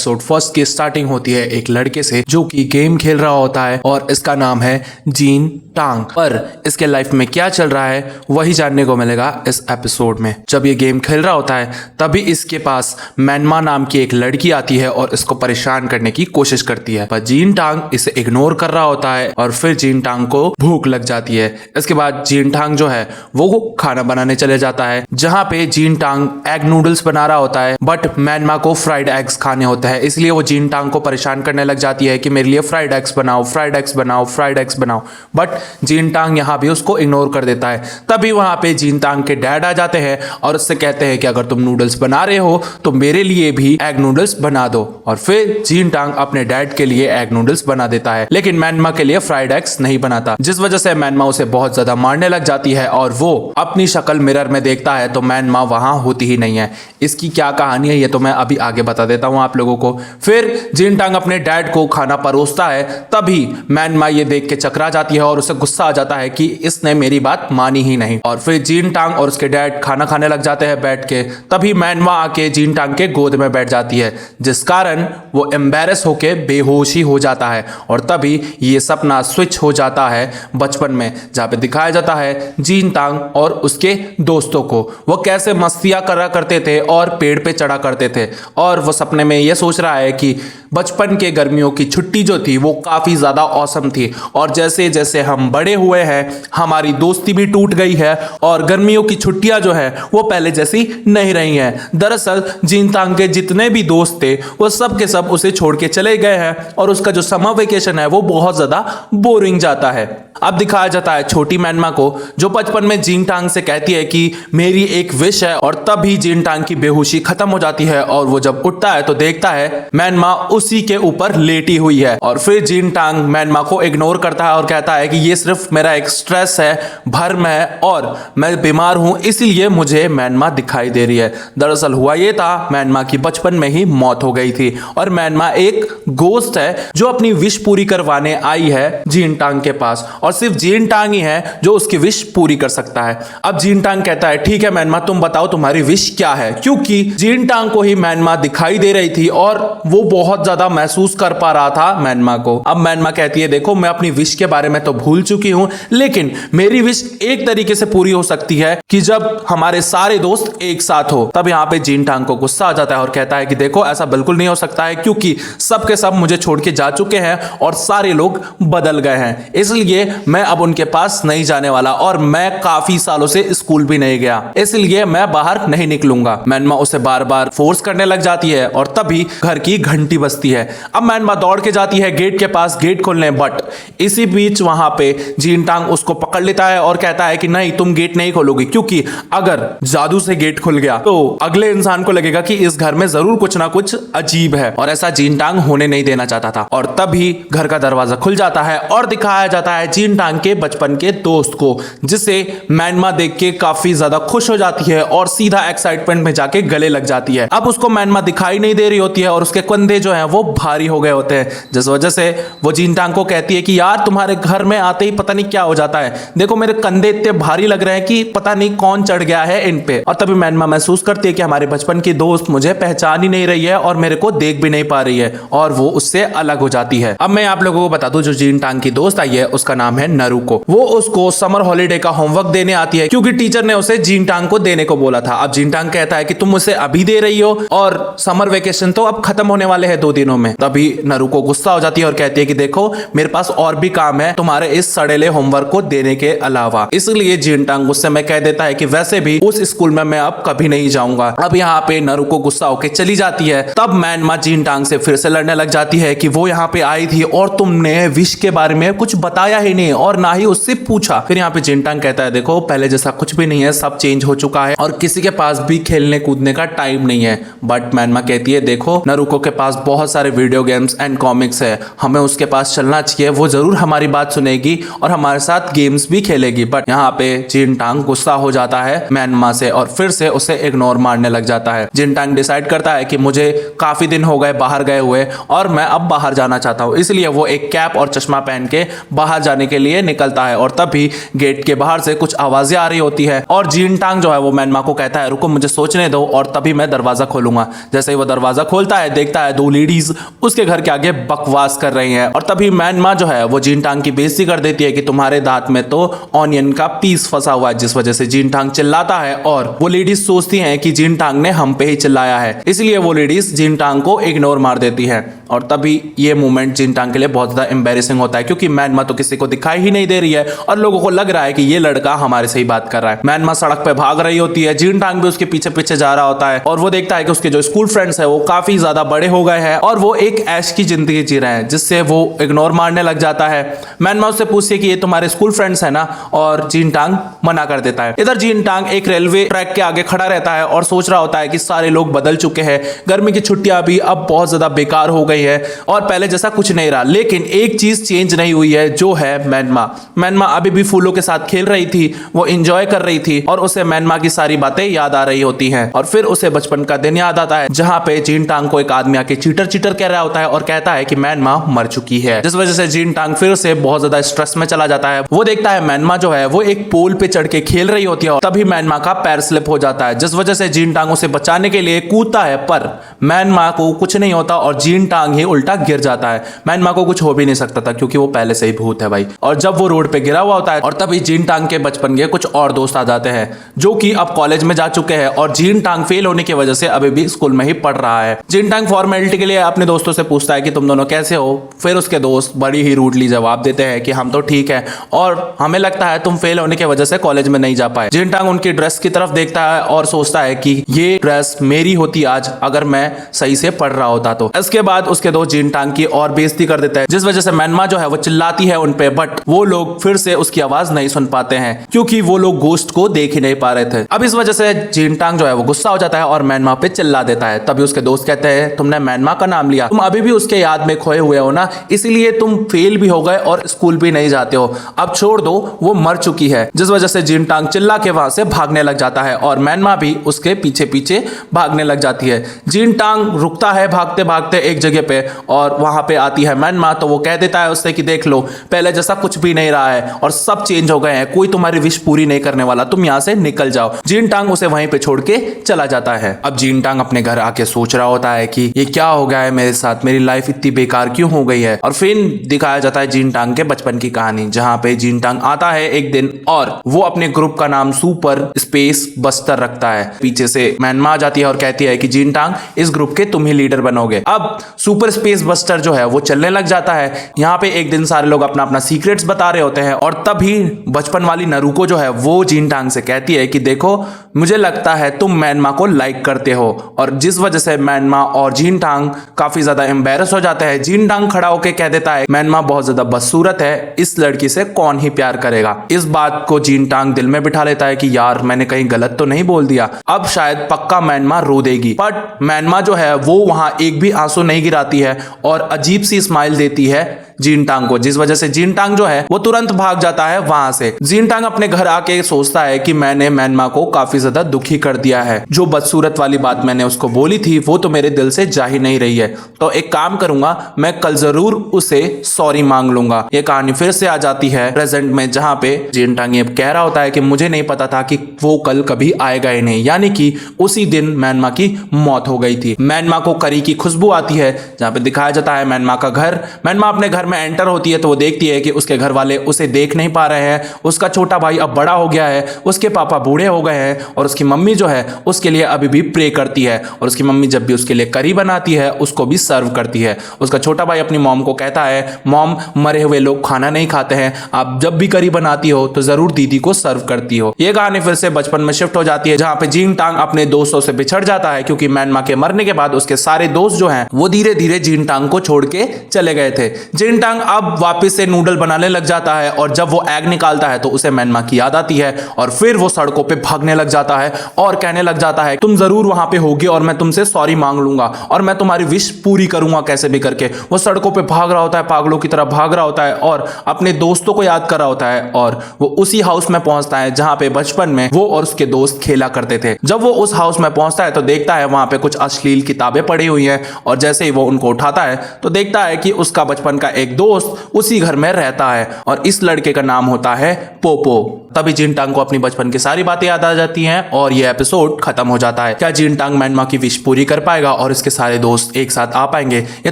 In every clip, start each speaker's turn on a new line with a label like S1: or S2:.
S1: Episode first की starting होती है एक लड़के से जो कि गेम खेल रहा होता है और इसका नाम है जीन टांग। पर इसके लाइफ में क्या चल रहा है वही जानने को मिलेगा इस एपिसोड में। जब ये गेम खेल रहा होता है तभी इसके पास मैनमा नाम की एक लड़की आती है और इसको परेशान करने की कोशिश करती है, पर जीन टांग इसे इग्नोर कर रहा होता है और फिर जीन टांग को भूख लग जाती है। इसके बाद जीन टांग जो है वो खाना बनाने चले जाता है, जहाँ पे जीन टांग एग नूडल्स बना रहा होता है, बट मैनमा को फ्राइड एग्स खाने होते हैं। इसलिए वो जीन टांग को परेशान करने लग जाती है कि मेरे लिए फ्राइड एग्स बनाओ, फ्राइड एग्स बनाओ, फ्राइड एग्स बनाओ, बट जीन टांग यहाँ भी उसको इग्नोर कर देता है। तभी वहां पे जीन टांग के डैड आ जाते हैं और उससे कहते हैं कि अगर तुम नूडल्स बना रहे हो तो मेरे लिए भी एग नूडल्स बना दो। और फिर जीन टांग अपने डैड के लिए एग नूडल्स बना देता है, लेकिन मैनमा के लिए फ्राइड एग्स नहीं बनाता, जिस वजह से मैनमा उसे बहुत ज्यादा मारने लग जाती है और वो अपनी शक्ल मिरर में देखता है तो मैनमा वहां होती ही नहीं है। इसकी क्या कहानी है ये तो मैं अभी आगे बता देता हूं आप लोगों को। फिर जीन टांग अपने डैड को खाना परोसता है, तभी मैनमा ये देख के चकरा जाती है और उसे गुस्सा आ जाता है कि इसने मेरी बात मानी ही नहीं। और फिर जीन टांग और उसके डैड खाना खाने लग जाते हैं बैठ के। तभी मैनमा आके जीन टांग के गोद में बैठ जाती है, जिस कारण वो एम्बैरेस होके बेहोशी हो जाता है। और तभी ये सपना स्विच हो जाता है बचपन में, जहाँ पे दिखाया जाता है जीन टांग और उसके दोस्तों को वो कैसे मस्तियां करा करते थे और पेड़ पे चढ़ा करते थे। और वो सपने में ये सोच रहा है कि बचपन के गर्मियों की छुट्टी जो थी वो काफी ज्यादा औसम थी, और जैसे जैसे हम बड़े हुए हैं हमारी दोस्ती भी टूट गई है और गर्मियों की छुट्टियां जो है वो पहले जैसी नहीं रही हैं। दरअसल जीन टांग के जितने भी दोस्त थे वो सब के सब उसे छोड़ के चले गए हैं और उसका जो समर वेकेशन है वो बहुत ज्यादा बोरिंग जाता है। अब दिखाया जाता है छोटी मैनमा को, जो बचपन में जीन टांग से कहती है कि मेरी एक विश है, और तभी जीन टांग की बेहोशी खत्म हो जाती है और वो जब उठता है तो देखता है मैनमा उसी के ऊपर लेटी हुई है। और फिर जीन टांग मैनमा को इग्नोर करता है और कहता है कि ये सिर्फ मेरा एक स्ट्रेस है, भर्म है, और मैं बीमार हूं इसलिए मुझे मैनमा दिखाई दे रही है। दरअसल हुआ ये था मैनमा की बचपन में ही मौत हो गई थी और मैनमा एक गोस्ट है जो अपनी विश पूरी करवाने आई है जीन टांग के पास, और सिर्फ जीन टांग ही है जो उसकी विश पूरी कर सकता है। अब जीन टांग कहता है ठीक है मैनमा तुम बताओ तुम्हारी विश क्या है, क्योंकि जीन टांग को ही मैनमा दिखाई दे रही थी और वो बहुत ज्यादा महसूस कर पा रहा था मैनमा को। अब मैनमा कहती है देखो मैं अपनी विश के बारे में तो भूल चुकी हूं, लेकिन मेरी विश एक तरीके से पूरी हो सकती है कि जब हमारे सारे दोस्त एक साथ हो। तब यहाँ पे जीन टांग को गुस्सा आ जाता है और कहता है कि देखो ऐसा बिल्कुल नहीं हो सकता है, क्योंकि सब के सब मुझे छोड़ के जा चुके हैं और सारे लोग बदल गए हैं, इसलिए मैं अब उनके पास नहीं जाने वाला और मैं काफी सालों से स्कूल भी नहीं गया, इसलिए मैं बाहर नहीं निकलूंगा। मैनमा उसे बार बार फोर्स करने लग जाती है और तभी घर की घंटी बजती है। अब मैनमा दौड़ के जाती है गेट के पास गेट खोलने, बट इसी बीच वहां पे जीन टांग उसको पकड़ लेता है और कहता है कि नहीं तुम गेट नहीं खोलोगी, क्योंकि अगर जादू से गेट खुल गया तो अगले इंसान को लगेगा कि इस घर में जरूर कुछ ना कुछ अजीब है, और ऐसा जीन टांग होने नहीं देना चाहता था। और तभी घर का दरवाजा खुल जाता है और दिखाया जाता है जीन टांग के बचपन के दोस्त को, जिसे मैनमा देख के काफी ज्यादा खुश हो जाती है और सीधा एक्साइटमेंट में जाके गले लग जाती है। अब उसको मैनमा दिखाई नहीं दे रही होती है और उसके कंधे जो हैं वो भारी हो गए होते हैं, जिस वजह से वो जीन टांग को कहती है कि यार तुम्हारे घर में आते ही पता नहीं क्या हो जाता है, देखो मेरे कंधे इतने भारी लग रहे हैं कि पता नहीं कौन चढ़ गया है इन पे। और तभी मैनमा महसूस करती है कि हमारे बचपन की दोस्त मुझे पहचान ही नहीं रही है और मेरे को देख भी नहीं पा रही है, और वो उससे अलग हो जाती है। अब मैं आप लोगों को बता दूं जो जीन टांग की दोस्त आई है उसका नाम है नरुको। वो उसको समर हॉलीडे का होमवर्क देने आती है, क्योंकि टीचर ने उसे जीन टांग को देने को बोला था। अब जीन टांग कहता है कि तुम मुझे अभी दे रही हो और समर वेकेशन तो अब खत्म होने वाले हैं 2 दिनों में। तभी नरुको गुस्सा हो जाती है और कहती है कि देखो मेरे पास और भी काम है तुम्हारे इस सड़ेले होमवर्क को देने के अलावा। इसलिए जीन टांग गुस्से में कह देता है कि वैसे भी उस स्कूल में मैं अब कभी नहीं जाऊंगा। अब यहाँ पे नरुको गुस्सा होकर चली जाती है। तब मैनमा जीन टांग से फिर से लड़ने लग जाती है कि वो यहाँ पे आई थी और तुमने विश के बारे में कुछ बताया ही नहीं और ना ही उससे पूछा। फिर यहाँ पे जीन टांग कहता है देखो पहले जैसा कुछ भी नहीं है, सब चेंज हो चुका है और किसी के पास भी खेलने कूदने का टाइम नहीं है। बट मैनमा कहती है देखो नरुको के पास बहुत सारे वीडियो गेम्स एंड कॉमिक्स है, हमें उसके पास चलना चाहिए, वो जरूर हमारी बात सुनेगी और हमारे साथ गेम्स भी खेलेगी। बट यहाँ पे जीन टांग गुस्सा हो जाता है मैनमा से और फिर से उसे इग्नोर मारने लग जाता है। जीन टांग डिसाइड करता है कि मुझे काफी दिन हो गए बाहर गए हुए और मैं अब बाहर जाना चाहता हूँ, इसलिए वो एक कैप और चश्मा पहन के बाहर जाने के लिए निकलता है। और तभी गेट के बाहर से कुछ आवाजें आ रही होती है और जीन टांग जो है वो मैनमा को कहता है रुको मुझे सोचने दो और तभी मैं दरवाजा खोलूंगा। जैसे ही वो दरवाजा खोलता है देखता है 2 लेडीज लेडीज उसके घर के आगे बकवास कर रही हैं और तभी मैनमा जो है वो जीनटांग की बेइज्जती कर देती है कि तुम्हारे दांत में तो ऑनियन का पीस फंसा हुआ है, जिस वजह से जीनटांग चिल्लाता है और वो लेडीज सोचती हैं कि जीनटांग ने हम पे ही चिल्लाया है, इसलिए वो लेडीज जीनटांग को इग्नोर मार देती है। और तभी ये मोमेंट जीनटांग के लिए बहुत ज्यादा एम्बेरेसिंग होता है क्योंकि मैनमा तो किसी को दिखाई ही नहीं दे रही है और लोगों को लग रहा है कि ये लड़का हमारे से ही बात कर रहा है। मैनमा सड़क पे भाग रही होती है, जीनटांग भी उसके पीछे पीछे जा रहा होता है और वो देखता है कि उसके जो स्कूल फ्रेंड्स है वो काफी ज्यादा बड़े हो गए हैं और वो एक ऐश की जिंदगी जी रहे हैं, जिससे वो इग्नोर मारने लग जाता है। मैनमा उससे पूछती है कि ये तुम्हारे स्कूल फ्रेंड्स है ना, और जीनटांग मना कर देता है। इधर जीनटांग एक रेलवे ट्रैक के आगे खड़ा रहता है और सोच रहा होता है कि सारे लोग बदल चुके हैं, गर्मी की छुट्टियां भी अब बहुत ज्यादा बेकार हो गई है और पहले जैसा कुछ नहीं रहा। लेकिन एक चीज चेंज नहीं हुई है, जो है मैनमा। मैनमा अभी भी फूलों के साथ खेल रही थी, वो एंजॉय कर रही थी और उसे मैनमा की सारी बातें याद आ रही होती हैं और फिर उसे बचपन का दिन याद आता है जहां पे जीनटांग को एक आदमी आके चीटर चीटर कह रहा होता है और कहता है कि मैनमा मर चुकी है, जिस वजह से जीनटांग फिर से बहुत ज्यादा स्ट्रेस में चला जाता है। वो देखता है मैनमा जो है वो एक पोल पे चढ़ के खेल रही होती है और तभी मैनमा का पैर स्लिप हो जाता है, जिस वजह से जीनटांग उसे बचाने के लिए कूदता है, पर मैनमा को कुछ नहीं होता और जीनटांग ही उल्टा गिर जाता है। मैनमा को कुछ हो भी नहीं सकता था क्योंकि वो पहले से ही भूत है भाई। और जब वो रोड पे गिरा हुआ होता है और तभी जीनटांग के बचपन के कुछ और दोस्त आ जाते हैं जो कि अब कॉलेज में जा चुके हैं और जीनटांग फेल होने की वजह से अभी भी स्कूल में ही पढ़ रहा है। जीनटांग फॉर्मेलिटी के लिए अपने दोस्तों से पूछता है कि तुम दोनों कैसे हो, फिर उसके दोस्त बड़ी ही रूडली जवाब देते हैं कि हम तो ठीक है और हमें लगता है तुम फेल होने की वजह से कॉलेज में नहीं जा पाए। जीनटांग उनकी ड्रेस की तरफ देखता है और सोचता है कि ये ड्रेस मेरी होती आज अगर मैं सही से पढ़ रहा होता तो। इसके बाद उसके दोस्त जीनटांग की और बेइज्जती कर देता है, जिस वजह से मैनमा जो है वो चिल्लाती है उन पे, बट वो लोग फिर से उसकी आवाज नहीं सुन पाते हैं क्योंकि वो लोग गोश्त को देख ही नहीं पा रहे थे। अब इस वजह से जीनटांग जो है वो गुस्सा हो जाता है और मैनमा पे चिल्ला देता है। तभी उसके दोस्त कहते हैं तुमने मैनमा का नाम लिया, तुम अभी भी उसके याद में खोए हुए हो ना, इसीलिए तुम फेल भी हो गए और स्कूल भी नहीं जाते हो, अब छोड़ दो, वो मर चुकी है। जिस वजह से जीनटांग चिल्ला के वहां से भागने लग जाता है और मैनमा भी उसके पीछे पीछे भागने लग जाती है। जीनटांग रुकता है भागते भागते एक जगह पे और वहां पे आती है मैनमा, तो वो कह देता है उससे कि देख लो पहले जैसा कुछ भी नहीं रहा है और सब चेंज हो गए हैं, कोई तुम्हारी विश पूरी नहीं करने वाला, तुम यहां से निकल जाओ। जीनटांग उसे वहीं पे छोड़ के चला जाता है। अब जीनटांग अपने घर आके सोच रहा होता है कि ये क्या हो गया है मेरे साथ, मेरी लाइफ इतनी बेकार क्यों हो गई है। और फिर दिखाया जाता है जीनटांग के बचपन की कहानी, जहां पे जीनटांग आता है एक दिन और वो अपने ग्रुप का नाम सुपर स्पेस बस्टर रखता है। पीछे से मैनमा आ जाती है और कहती है कि जीनटांग इस ग्रुप के तुम ही लीडर बनोगे। अब सुपर स्पेस बस्टर जो है वो चलने लग जाता है। यहाँ पे एक दिन सारे लोग अपना अपना सीक्रेट्स बता रहे होते हैं और तभी बचपन वाली नरुको जो है वो जीनटांग से कहती है कि देखो मुझे लगता है तुम मैनमा को लाइक करते हो, और जिस वजह से मैनमा और जीनटांग काफी ज्यादा एम्बेरस हो जाते हैं। जीनटांग खड़ा होकर कह देता है मैनमा बहुत ज्यादा बदसूरत है, इस लड़की से कौन ही प्यार करेगा। इस बात को जीनटांग दिल में बिठा लेता है कि यार मैंने कहीं गलत तो नहीं बोल दिया, अब शायद पक्का मैनमा रो देगी। बट मैनमा जो है वो वहां एक भी आंसू नहीं गिराती है और अजीब सी स्माइल देती है जीनटांग को, जिस वजह से जीनटांग जो है वो तुरंत भाग जाता है वहां से। जीनटांग अपने घर आके सोचता है कि मैंने मैनमा को काफी ज्यादा दुखी कर दिया है, जो बदसूरत वाली बात मैंने उसको बोली थी वो तो मेरे दिल से जा ही नहीं रही है, तो एक काम करूंगा मैं कल जरूर उसे सॉरी मांग लूंगा। ये कहानी फिर से आ जाती है प्रेजेंट में, जहां पे जीनटांग ये कह रहा होता है कि मुझे नहीं पता था कि वो कल कभी आएगा ही नहीं, यानी कि उसी दिन मैनमा की मौत हो गई थी। मैनमा को करी की खुशबू आती है, जहां पे दिखाया जाता है मैनमा का घर। मैनमा अपने घर में एंटर होती है तो वो देखती है कि उसके घर वाले उसे देख नहीं पा रहे हैं, उसका छोटा भाई अब बड़ा हो गया है, उसके पापा बूढ़े हो गए हैं और उसकी मम्मी जो है उसके लिए अभी भी प्रे करती है, और उसकी मम्मी जब भी उसके लिए करी बनाती है उसको भी सर्व करती है। उसका छोटा भाई अपनी मॉम को कहता है मॉम मरे हुए लोग खाना नहीं खाते हैं, आप जब भी करी बनाती हो तो जरूर दीदी को सर्व करती हो। ये कहानी फिर से बचपन में शिफ्ट हो जाती है, जहां पे जीनटांग अपने दोस्तों से बिछड़ जाता है क्योंकि मैनमा के मरने के बाद उसके सारे दोस्त जो हैं वो धीरे धीरे जीनटांग को छोड़ के चले गए थे। जीनटांग अब वापस से नूडल बनाने लग जाता है और जब वो एग निकालता है तो उसे मैनमा की याद आती है और फिर वो सड़कों पे भागने लग जाता है और कहने लग जाता है तुम जरूर वहां पे होगे और मैं तुमसे सॉरी मांग लूंगा और मैं तुम्हारी विश पूरी करूंगा कैसे भी करके। वो सड़कों पे भाग रहा होता है, पागलों की तरह भाग रहा होता है और अपने दोस्तों को याद कर रहा होता है, और वो उसी हाउस में पहुंचता है जहां पे बचपन में वो और उसके दोस्त खेला करते थे। जब वो उस हाउस में पहुंचता है तो देखता है वहां पे कुछ अश्लील किताबें पड़ी हुई हैं, और जैसे ही वो उनको उठाता है तो देखता है कि उसका बचपन का एक एक दोस्त उसी घर में रहता है और इस लड़के का नाम होता है पोपो। तभी जिनटांग को अपनी बचपन की सारी बातें याद आ जाती हैं और ये एपिसोड खत्म हो जाता है। क्या जिनटांग मैनमा की विश पूरी कर पाएगा और इसके सारे दोस्त एक साथ आ पाएंगे, ये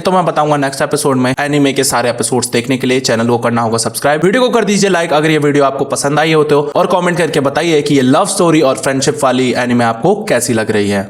S1: तो मैं बताऊंगा नेक्स्ट एपिसोड में। एनीमे के सारे एपिसोड्स देखने के लिए चैनल को करना होगा सब्सक्राइब, वीडियो को कर दीजिए लाइक अगर ये वीडियो आपको पसंद आई हो तो, और कमेंट करके बताइए कि ये लव स्टोरी और फ्रेंडशिप वाली एनीमे आपको कैसी लग रही है।